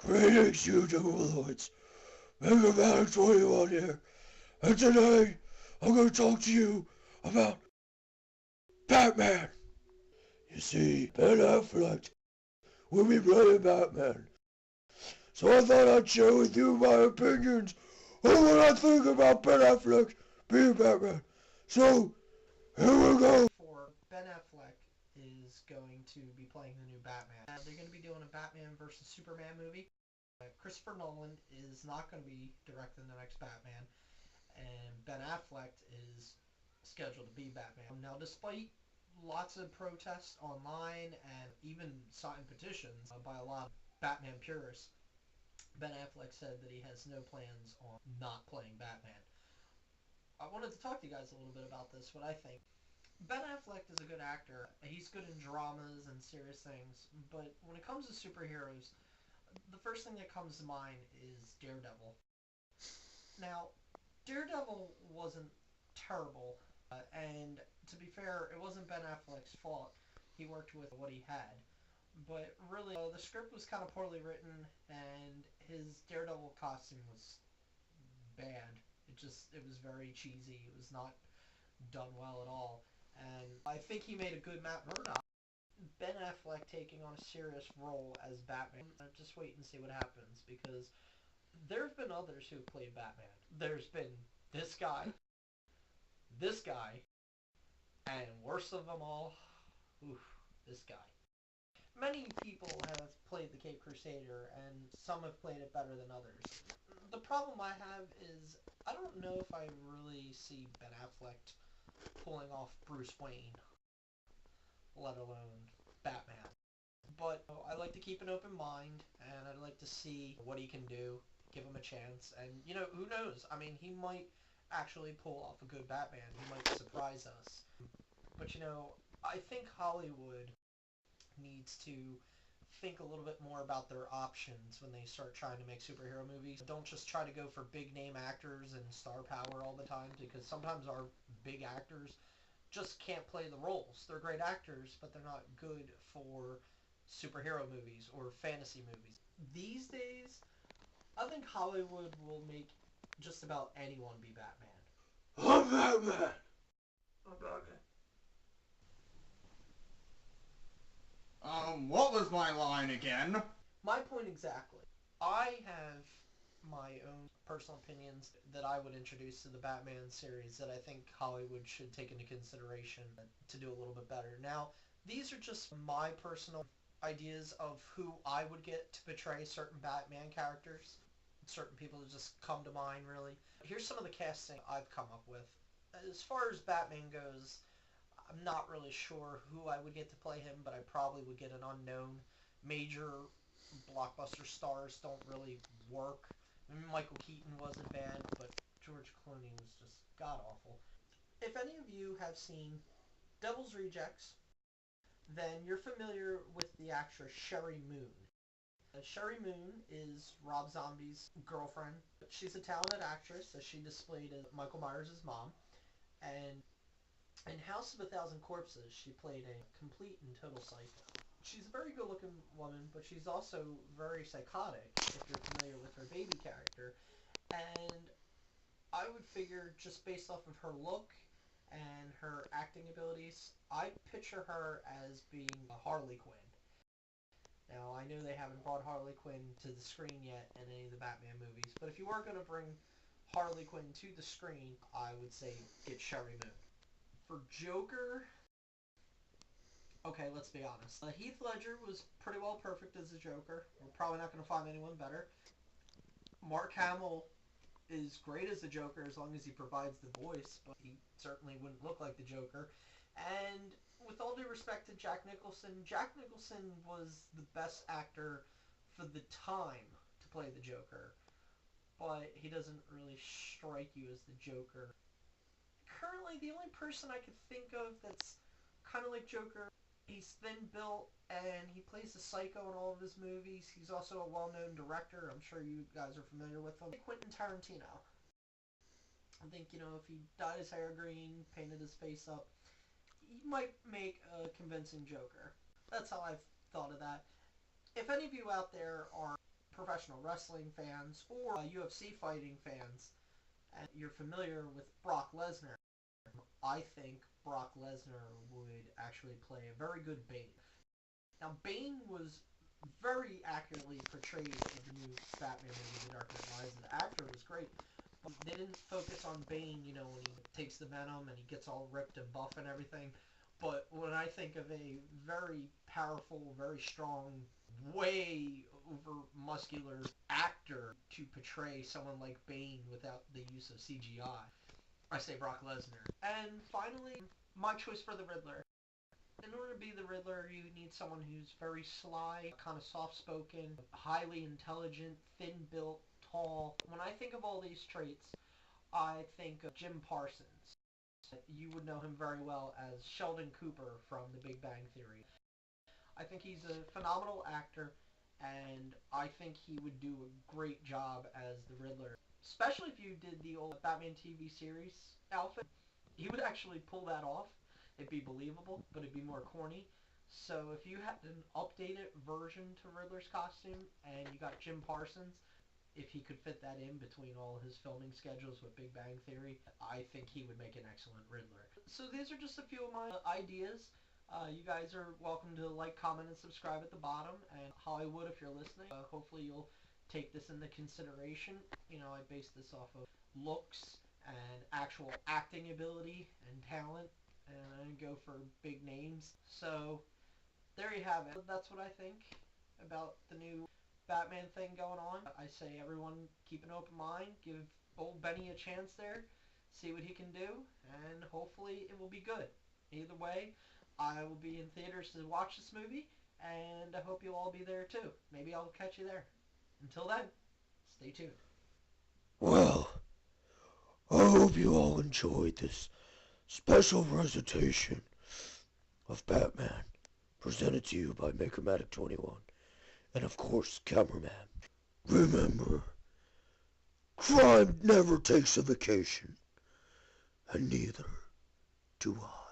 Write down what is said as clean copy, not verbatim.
Greetings, Youtubeloids. Makermatic 21 here, and today I'm going to talk to you about Batman. You see, Ben Affleck will be playing Batman, so I thought I'd share with you my opinions on what I think about Ben Affleck being Batman. So, here we go. For Ben Affleck is going to be playing the new Batman. They're going to be doing a Batman versus Superman movie. Christopher Nolan is not going to be directing the next Batman, and Ben Affleck is scheduled to be Batman. Now, despite lots of protests online and even signed petitions by a lot of Batman purists, Ben Affleck said that he has no plans on not playing Batman. I wanted to talk to you guys a little bit about this, what I think. Ben Affleck is a good actor. He's good in dramas and serious things, but when it comes to superheroes, the first thing that comes to mind is Daredevil. Now, Daredevil wasn't terrible, and to be fair, it wasn't Ben Affleck's fault. He worked with what he had. But really, the script was kind of poorly written, and his Daredevil costume was bad. It was very cheesy. It was not done well at all. And I think he made a good Matt Murdock. Ben Affleck taking on a serious role as Batman. Just wait and see what happens, because there have been others who have played Batman. There's been this guy, and worst of them all, oof, this guy. Many people have played the Cape Crusader, and some have played it better than others. The problem I have is I don't know if I really see Ben Affleck pulling off Bruce Wayne, let alone Batman. But I like to keep an open mind, and I'd like to see what he can do, give him a chance, and, who knows? I mean, he might actually pull off a good Batman. He might surprise us. But, I think Hollywood needs to think a little bit more about their options when they start trying to make superhero movies. Don't just try to go for big name actors and star power all the time, because sometimes our big actors just can't play the roles. They're great actors, but they're not good for superhero movies or fantasy movies. These days, I think Hollywood will make just about anyone be Batman. I'm Batman. I'm Batman. What was my line again? My point exactly. I have my own personal opinions that I would introduce to the Batman series that I think Hollywood should take into consideration to do a little bit better. Now, these are just my personal ideas of who I would get to portray certain Batman characters. Certain people that just come to mind, really. Here's some of the casting I've come up with. As far as Batman goes, I'm not really sure who I would get to play him, but I probably would get an unknown. Major blockbuster stars don't really work. I mean, Michael Keaton wasn't bad, but George Clooney was just god-awful. If any of you have seen Devil's Rejects, then you're familiar with the actress Sherry Moon. Sherry Moon is Rob Zombie's girlfriend. She's a talented actress, as she displayed as Michael Myers' mom. And in House of a Thousand Corpses, she played a complete and total psycho. She's a very good-looking woman, but she's also very psychotic, if you're familiar with her baby character. And I would figure, just based off of her look and her acting abilities, I picture her as being a Harley Quinn. Now, I know they haven't brought Harley Quinn to the screen yet in any of the Batman movies, but if you were going to bring Harley Quinn to the screen, I would say get Sherry Moon. For Joker, okay, let's be honest. Heath Ledger was pretty well perfect as the Joker. We're probably not going to find anyone better. Mark Hamill is great as the Joker as long as he provides the voice, but he certainly wouldn't look like the Joker. And with all due respect to Jack Nicholson was the best actor for the time to play the Joker, but he doesn't really strike you as the Joker. Currently, the only person I could think of that's kind of like Joker, he's thin built and he plays a psycho in all of his movies. He's also a well-known director. I'm sure you guys are familiar with him. Quentin Tarantino. I think, if he dyed his hair green, painted his face up, he might make a convincing Joker. That's how I've thought of that. If any of you out there are professional wrestling fans or UFC fighting fans, and you're familiar with Brock Lesnar, I think Brock Lesnar would actually play a very good Bane. Now, Bane was very accurately portrayed in the new Batman movie, The Dark Knight Rises. The actor was great. But they didn't focus on Bane, you know, when he takes the venom and he gets all ripped and buff and everything. But when I think of a very powerful, very strong, way over muscular actor to portray someone like Bane without the use of CGI, I say Brock Lesnar. And finally, my choice for the Riddler. In order to be the Riddler, you need someone who's very sly, kind of soft-spoken, highly intelligent, thin-built, tall. When I think of all these traits, I think of Jim Parsons. You would know him very well as Sheldon Cooper from The Big Bang Theory. I think he's a phenomenal actor, and I think he would do a great job as the Riddler. Especially if you did the old Batman TV series outfit. He would actually pull that off. It'd be believable, but it'd be more corny. So if you had an updated version to Riddler's costume, and you got Jim Parsons, if he could fit that in between all his filming schedules with Big Bang Theory, I think he would make an excellent Riddler. So these are just a few of my ideas. You guys are welcome to like, comment, and subscribe at the bottom. And Hollywood, if you're listening, hopefully you'll take this into consideration. You know, I base this off of looks and actual acting ability and talent, and I didn't go for big names. So there you have it. That's what I think about the new Batman thing going on. I say everyone keep an open mind, give old Benny a chance there, see what he can do, and hopefully it will be good. Either way, I will be in theaters to watch this movie, and I hope you'll all be there too. Maybe I'll catch you there. Until then, stay tuned. Well, I hope you all enjoyed this special presentation of Batman, presented to you by Makermatic 21, and of course, Cameraman. Remember, crime never takes a vacation, and neither do I.